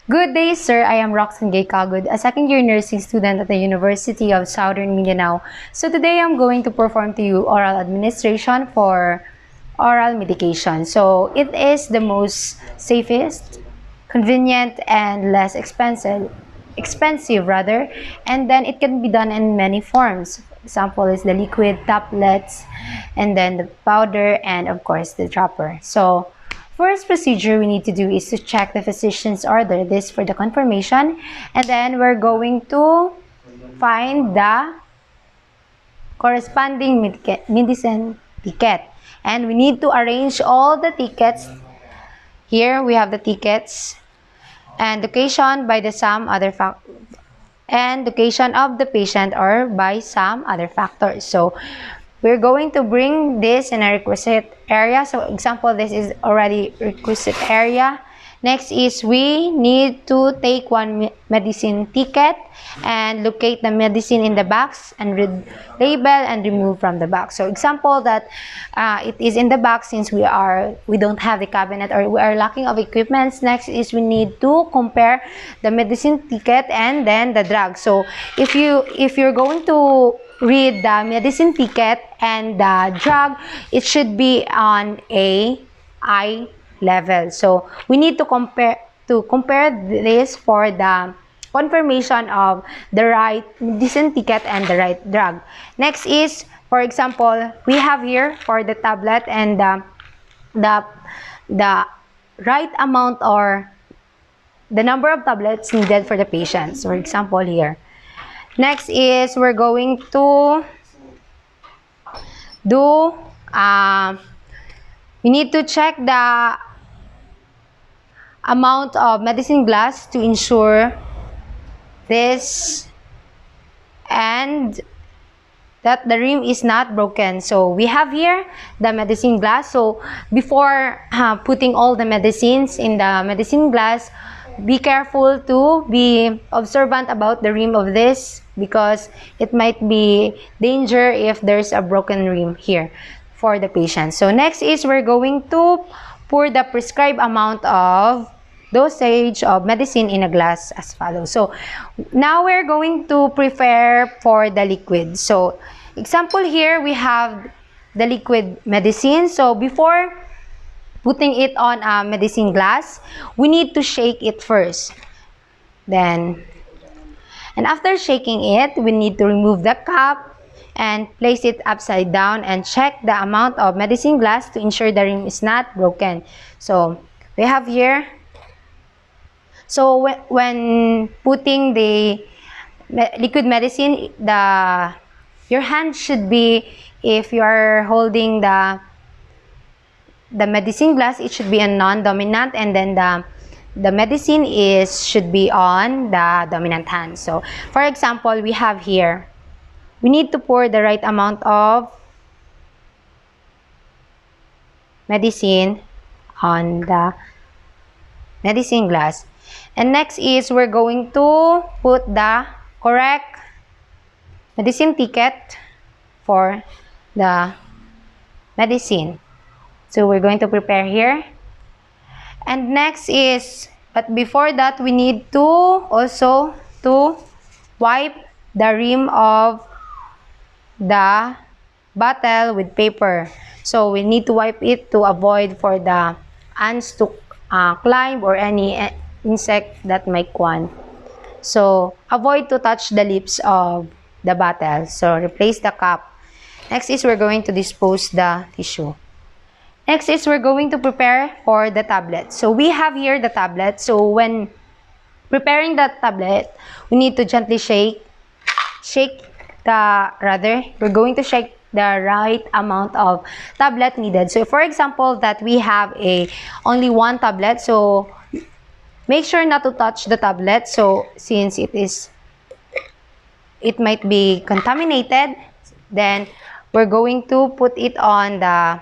Good day, sir. I am Roxanne Gay Kagud, a second-year nursing student at the University of Southern Mindanao. So today I'm going to perform to you oral administration for oral medication. So it is the most safest, convenient, and less expensive rather, and then it can be done in many forms. Example is the liquid tablets, and then the powder, and of course the dropper. So first procedure we need to do is to check the physician's order, this for the confirmation, and then we're going to find the corresponding medicine ticket, and we need to arrange all the tickets. Here we have the tickets and location by the some other and location of the patient or by some other factors. So we're going to bring this in a requisite area. So example, this is already requisite area. Next is we need to take one medicine ticket and locate the medicine in the box and read label and remove from the box. So example that it is in the box since we don't have the cabinet or we are lacking of equipments. Next is we need to compare the medicine ticket and then the drug. So if you're going to read the medicine ticket and the drug, it should be on a eye level. So we need to compare this for the confirmation of the right medicine ticket and the right drug. Next is, for example, we have here for the tablet and the right amount or the number of tablets needed for the patient. So for example here. Next is we're going to do we need to check the amount of medicine glass to ensure this and that the rim is not broken. So we have here the medicine glass. So before putting all the medicines in the medicine glass, be careful to be observant about the rim of this because it might be danger if there's a broken rim here for the patient. So next is we're going to pour the prescribed amount of dosage of medicine in a glass as follows. So now we're going to prepare for the liquid. So example here we have the liquid medicine. So before putting it on a medicine glass, we need to shake it first. And after shaking it, we need to remove the cap and place it upside down and check the amount of medicine glass to ensure the rim is not broken. So we have here. So when putting the liquid medicine, your hand should be, if you are holding the medicine glass, it should be a non-dominant, and then the medicine should be on the dominant hand. So for example, we have here, we need to pour the right amount of medicine on the medicine glass. And next is we're going to put the correct medicine ticket for the medicine. So we're going to prepare here. And next is, but before that, we need to also to wipe the rim of the bottle with paper. So we need to wipe it to avoid for the ants to climb or any insect that might want. So avoid to touch the lips of the bottle. So replace the cap. Next is we're going to dispose the tissue. Next is we're going to prepare for the tablet. So we have here the tablet. So when preparing the tablet, we need to gently we're going to shake the right amount of tablet needed. So for example that we have only one tablet, so make sure not to touch the tablet. So since it might be contaminated, then we're going to put it on the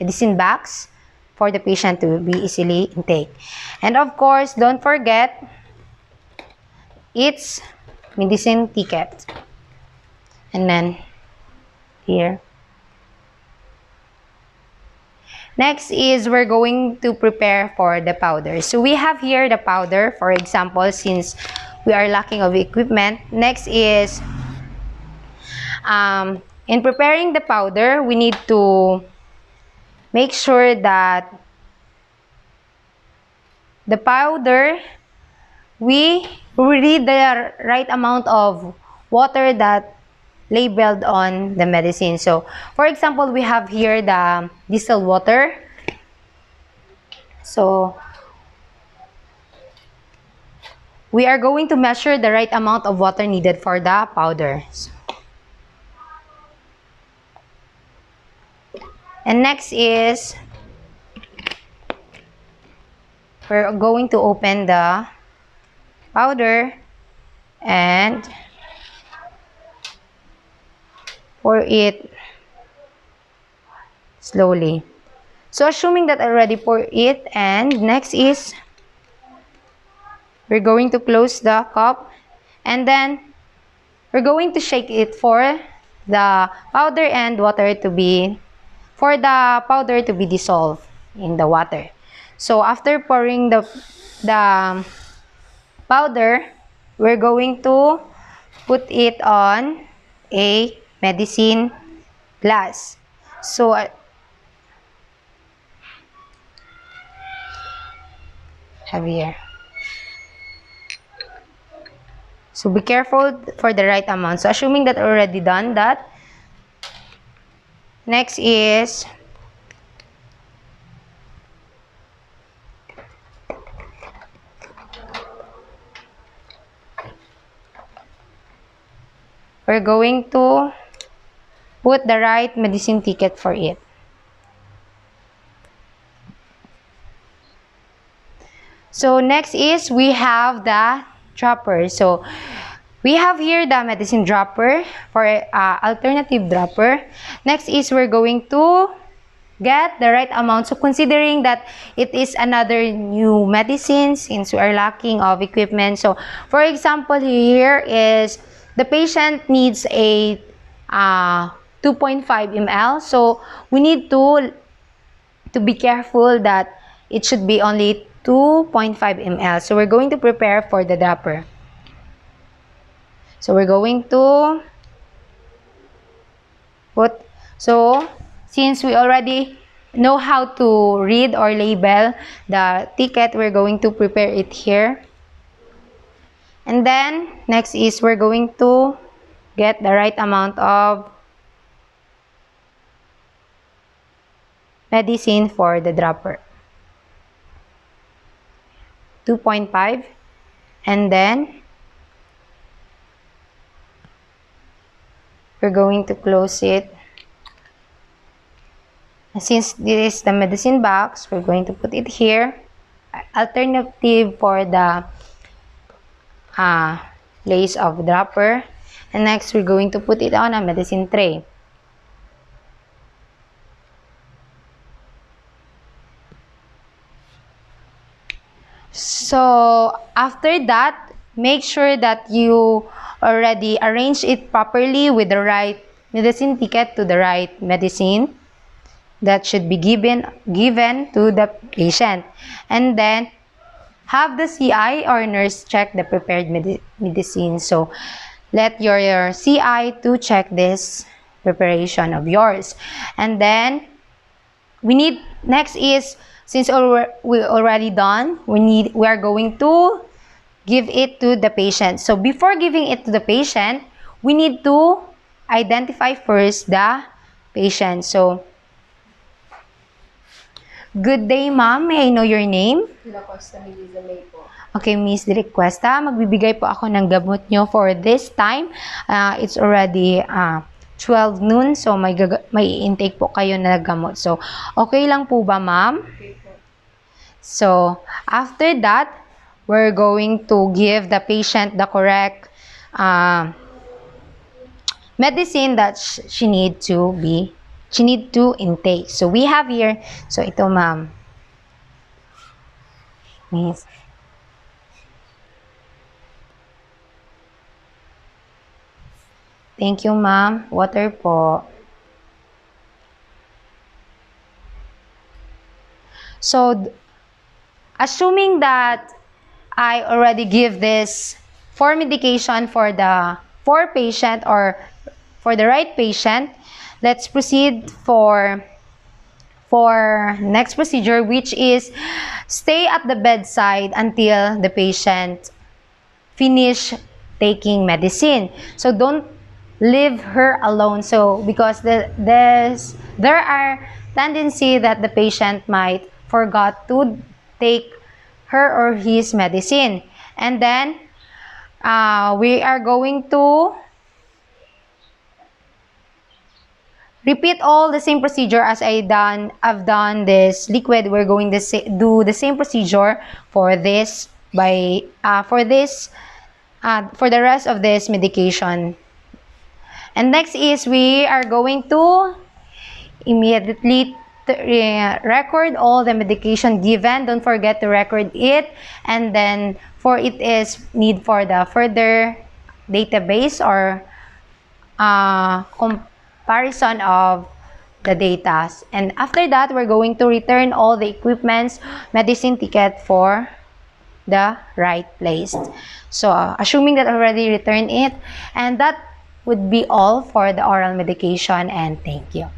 medicine box for the patient to be easily intake. And of course, don't forget its medicine ticket. And then here. Next is we're going to prepare for the powder. So we have here the powder, for example, since we are lacking of equipment. Next is, in preparing the powder, we need to make sure that the powder, we read the right amount of water that labeled on the medicine. So, for example, we have here the distilled water. So, we are going to measure the right amount of water needed for the powder. And next is, we're going to open the powder and pour it slowly. So assuming that I already pour it, and next is we're going to close the cup and then we're going to shake it for the powder and water to be dissolved in the water. So after pouring the powder, we're going to put it on a medicine glass. So heavier. So be careful for the right amount. So assuming that already done that, next is we're going to put the right medicine ticket for it. So next is we have the dropper. So we have here the medicine dropper for alternative dropper. Next is we're going to get the right amount. So considering that it is another new medicine since we are lacking of equipment. So for example, here is the patient needs a 2.5 ml. So we need to be careful that it should be only 2.5 ml. So we're going to prepare for the dropper. So we're going to put, so since we already know how to read or label the ticket, we're going to prepare it here. And then next is we're going to get the right amount of medicine for the dropper. 2.5, and then we're going to close it. And since this is the medicine box, we're going to put it here. Alternative for the lace of dropper. And next, we're going to put it on a medicine tray. So after that, make sure that you already arrange it properly with the right medicine ticket to the right medicine that should be given to the patient. And then have the CI or nurse check the prepared medicine. So let your CI to check this preparation of yours. And then we need, next is, since we already done, we are going to give it to the patient. So before giving it to the patient, we need to identify first the patient. So good day, ma'am. May I know your name? Lacosta Melissa May po. Okay, Miss Direcquesta, magbibigay po ako ng gamot nyo for this time. It's already 12 noon, so may intake po kayo na gamot. So, okay lang po ba, ma'am? Okay po. So, after that, we're going to give the patient the correct medicine that she need to intake. So, we have here, so ito, ma'am. Miss. Thank you, ma'am. Water po. So, assuming that I already give this 4 medication for the 4 patient or for the right patient, let's proceed for next procedure, which is stay at the bedside until the patient finish taking medicine. So don't leave her alone. So because there are tendency that the patient might forgot to take her or his medicine, and then we are going to repeat all the same procedure as I've done this liquid. We're going to do the same procedure for this for the rest of this medication. And next is we are going to immediately record all the medication given. Don't forget to record it, and then for it is need for the further database or comparison of the data. And after that, we're going to return all the equipments, medicine ticket for the right place. So assuming that I already returned it, and that would be all for the oral medication, and thank you.